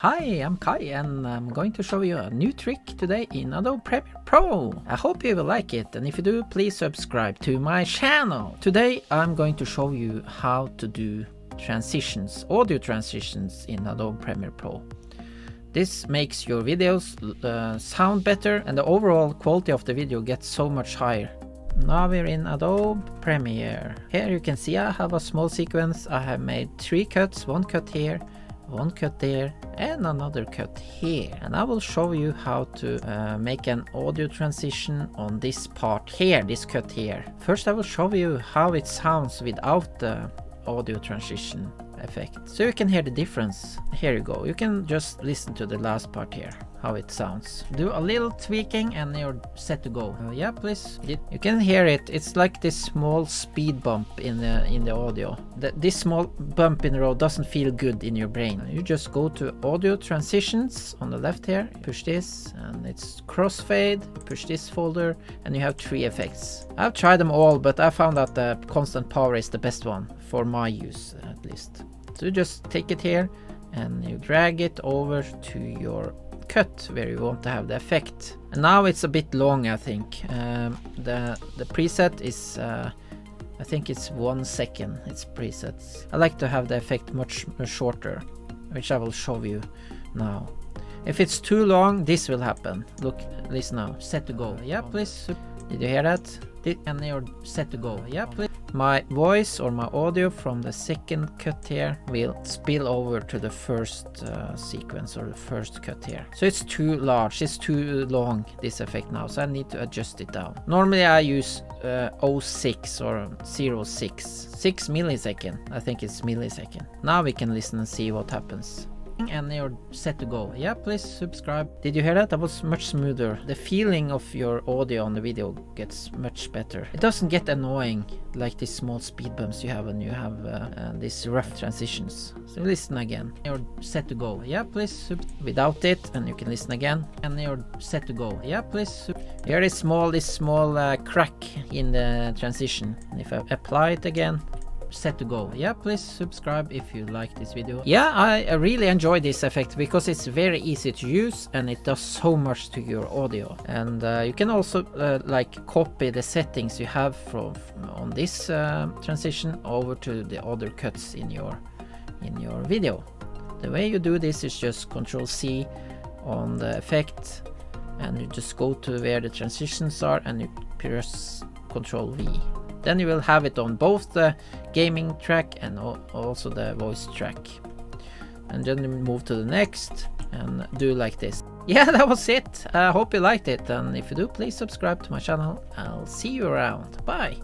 Hi, I'm Kai and I'm going to show you a new trick today in Adobe Premiere Pro. I hope you will like it, and if you do, please subscribe to my channel. Today I'm going to show you how to do transitions, audio transitions in Adobe Premiere Pro. This makes your videos sound better and the overall quality of the video gets so much higher. Now we're in Adobe Premiere. Here you can see I have a small sequence. I have made 3 cuts, one cut here, one cut there, and another cut here. And I will show you how to make an audio transition on this part here, this cut here. First I will show you how it sounds without the audio transition effect, so you can hear the difference. Here you go, you can just listen to the last part here, how it sounds. Do a little tweaking and you're set to go. Yeah, please. You can hear it. It's like this small speed bump in the audio. This small bump in the road doesn't feel good in your brain. You just go to audio transitions on the left here, push this, and it's crossfade. Push this folder and you have 3 effects. I've tried them all, but I found that the constant power is the best one for my use, at least. So you just take it here and you drag it over to your cut where you want to have the effect. And now it's a bit long, I think. The preset is I think it's 1 second. It's presets. I like to have the effect much shorter, which I will show you now. If it's too long, this will happen. Look, listen now. Set to go. Yeah, please. Did you hear that? And you're set to go. Yeah, please. My voice or my audio from the second cut here will spill over to the first sequence or the first cut here. So it's too large, it's too long, this effect now, so I need to adjust it down. Normally I use 06 or 6 millisecond. I think it's millisecond. Now we can listen and see what happens. And you're set to go. Yeah, please subscribe. Did you hear that? That was much smoother. The feeling of your audio on the video gets much better. It doesn't get annoying like these small speed bumps you have when you have these rough transitions. So listen again. You're set to go. Yeah, please without it, and you can listen again. And you're set to go. Yeah, please. Here is this small crack in the transition. And if I apply it again, set to go. Yeah, please subscribe if you like this video. Yeah, I really enjoy this effect because it's very easy to use and it does so much to your audio. And you can also like copy the settings you have on this transition over to the other cuts in your video. The way you do this is just Ctrl+C on the effect and you just go to where the transitions are and you press Ctrl+V. Then you will have it on both the gaming track and also the voice track. And then you move to the next and do like this. Yeah, that was it. I hope you liked it, and if you do, please subscribe to my channel. I'll see you around. Bye!